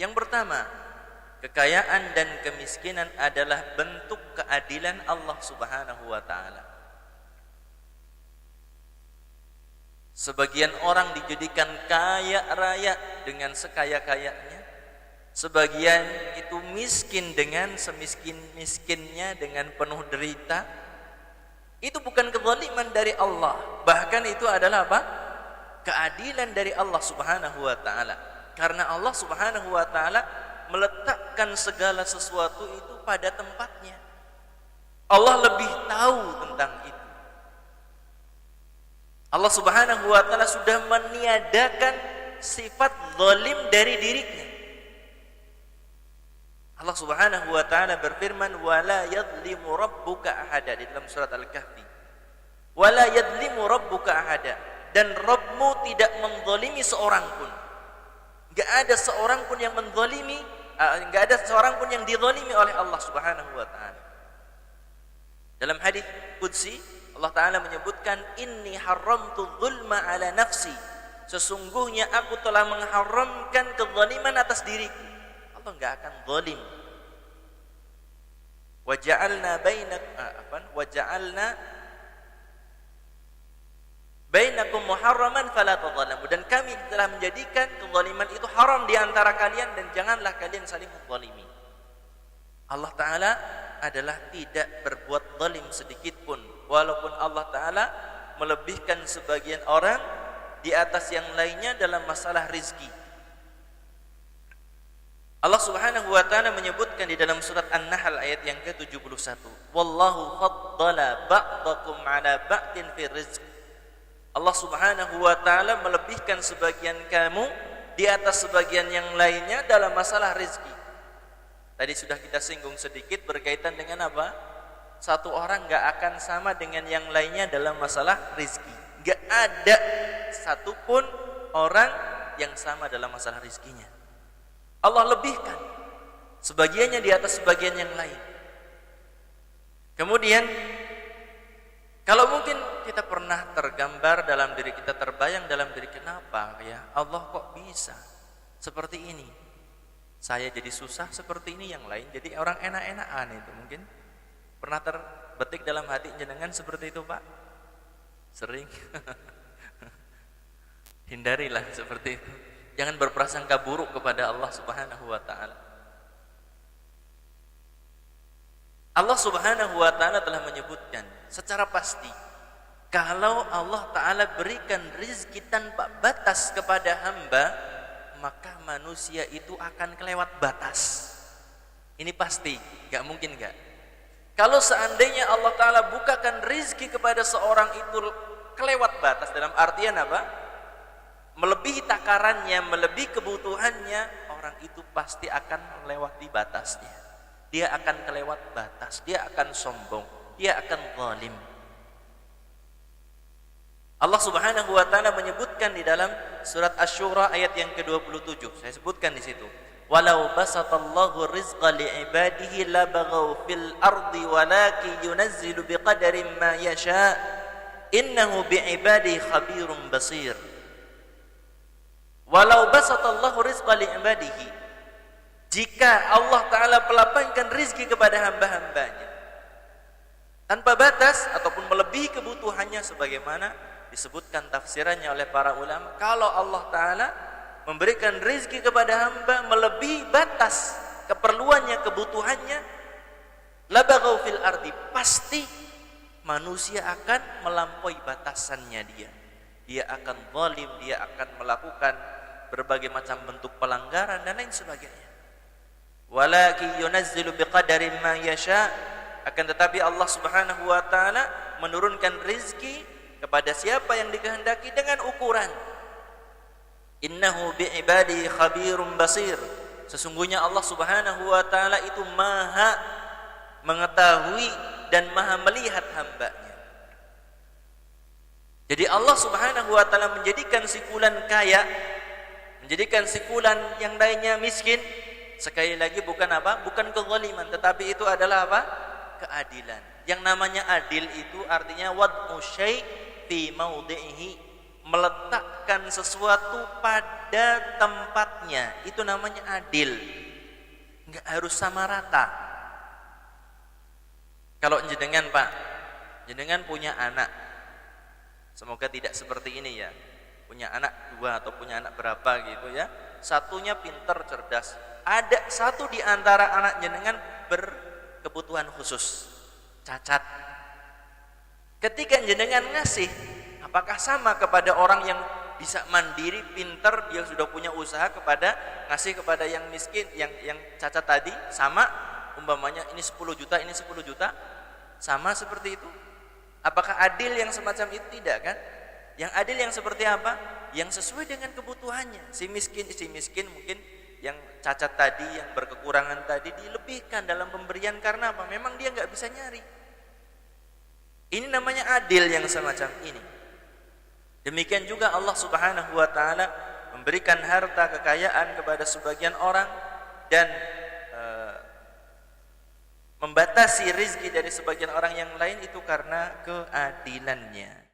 Yang pertama, kekayaan dan kemiskinan adalah bentuk keadilan Allah Subhanahu wa taala. Sebagian orang dijadikan kaya raya dengan sekaya-kayanya, sebagian itu miskin dengan semiskin-miskinnya dengan penuh derita. Itu bukan kezaliman dari Allah, bahkan itu adalah apa? Keadilan dari Allah Subhanahu wa taala. Karena Allah Subhanahu wa taala meletakkan segala sesuatu itu pada tempatnya. Allah lebih tahu tentang itu. Allah Subhanahu wa taala sudah meniadakan sifat zalim dari dirinya. Allah Subhanahu wa taala berfirman, "Wala yadhlimu rabbuka ahada" di dalam surat Al-Kahfi. "Wala yadhlimu rabbuka ahada." Dan Rabbmu tidak menzalimi seorang pun. Enggak ada seorang pun yang menzalimi, enggak ada seorang pun yang dizalimi oleh Allah Subhanahu wa taala. Dalam hadis qudsi Allah taala menyebutkan, "Inni haramtu dzulma ala nafsi." Sesungguhnya aku telah mengharamkan kezaliman atas diriku. Allah enggak akan zalim. Wa ja'alna bainakum muharraman fala tadzalamu, dan kami telah menjadikan kezaliman itu haram di antara kalian dan janganlah kalian saling menzalimi. Allah taala adalah tidak berbuat zalim sedikit pun, walaupun Allah taala melebihkan sebagian orang di atas yang lainnya dalam masalah rizki. Allah Subhanahu wa taala menyebutkan di dalam surat An-Nahl ayat yang ke-71, "Wallahu faddala ba'dakum 'ala ba'din fi rizq." Allah Subhanahu wa taala melebihkan sebagian kamu di atas sebagian yang lainnya dalam masalah rezeki. Tadi sudah kita singgung sedikit berkaitan dengan apa? Satu orang enggak akan sama dengan yang lainnya dalam masalah rezeki. Enggak ada satupun orang yang sama dalam masalah rezekinya. Allah lebihkan sebagiannya di atas sebagian yang lain. Kemudian kalau mungkin kita pernah tergambar dalam diri kita, terbayang dalam diri, kenapa ya Allah kok bisa seperti ini? Saya jadi susah seperti ini, yang lain jadi orang enak-enakan. Itu mungkin pernah terbetik dalam hati jenengan seperti itu, Pak? Sering. Hindarilah seperti itu. Jangan berprasangka buruk kepada Allah Subhanahu wa taala. Allah Subhanahu wa taala telah menyebutkan secara pasti, kalau Allah taala berikan rizki tanpa batas kepada hamba, maka manusia itu akan kelewat batas. Ini pasti, gak mungkin gak. Kalau seandainya Allah taala bukakan rizki kepada seorang itu kelewat batas, dalam artian apa? Melebihi takarannya, melebihi kebutuhannya, orang itu pasti akan melewati batasnya. Dia akan kelewat batas, dia akan sombong, dia akan zalim. Allah Subhanahu wa taala menyebutkan di dalam surat Asy-Syura ayat yang ke-27. Saya sebutkan di situ. Walau basatallahu rizqa li'ibadihi labaghaw fil ardi walakin yunazzilu biqadarin ma yasha. Innahu bi'ibadihi khabirum basir. Walau basatallahu rizqa li'ibadihi, jika Allah Ta'ala melapangkan rizki kepada hamba-hambanya tanpa batas ataupun melebihi kebutuhannya, sebagaimana disebutkan tafsirannya oleh para ulama, kalau Allah Ta'ala memberikan rizki kepada hamba melebihi batas keperluannya, kebutuhannya, labaghaw fil ardi, pasti manusia akan melampaui batasannya dia. Dia akan zalim, dia akan melakukan berbagai macam bentuk pelanggaran dan lain sebagainya. Walakin yunazzilu biqadarin ma yasha, akan tetapi Allah Subhanahu wa taala menurunkan rizki kepada siapa yang dikehendaki dengan ukuran. Innahu bi'ibadihi khabirum basir. Sesungguhnya Allah Subhanahu wa taala itu maha mengetahui dan maha melihat hambanya. Jadi Allah Subhanahu wa taala menjadikan si fulan kaya, menjadikan si fulan yang lainnya miskin. Sekali lagi bukan apa? Bukan kezaliman, tetapi itu adalah apa? Keadilan. Yang namanya adil itu artinya wad'u syai' fi maudhi'ihi, meletakkan sesuatu pada tempatnya, itu namanya adil. Enggak harus sama rata. Kalau jenengan Pak, jenengan punya anak, semoga tidak seperti ini ya, punya anak 2 atau punya anak berapa gitu ya, satunya pinter, cerdas, ada satu di antara anak jenengan berkebutuhan khusus, cacat. Ketika jenengan ngasih, apakah sama kepada orang yang bisa mandiri, pinter, dia sudah punya usaha, kepada ngasih kepada yang miskin, yang cacat tadi? Sama? Umpamanya ini 10 juta, ini 10 juta, sama seperti itu? Apakah adil yang semacam itu? Tidak kan? Yang adil yang seperti apa? Yang sesuai dengan kebutuhannya. Si miskin mungkin yang cacat tadi, yang berkekurangan tadi, dilebihkan dalam pemberian. Karena apa? Memang dia nggak bisa nyari. Ini namanya adil yang semacam ini. Demikian juga Allah Subhanahu wa taala memberikan harta kekayaan kepada sebagian orang dan membatasi rizki dari sebagian orang yang lain, itu karena keadilannya.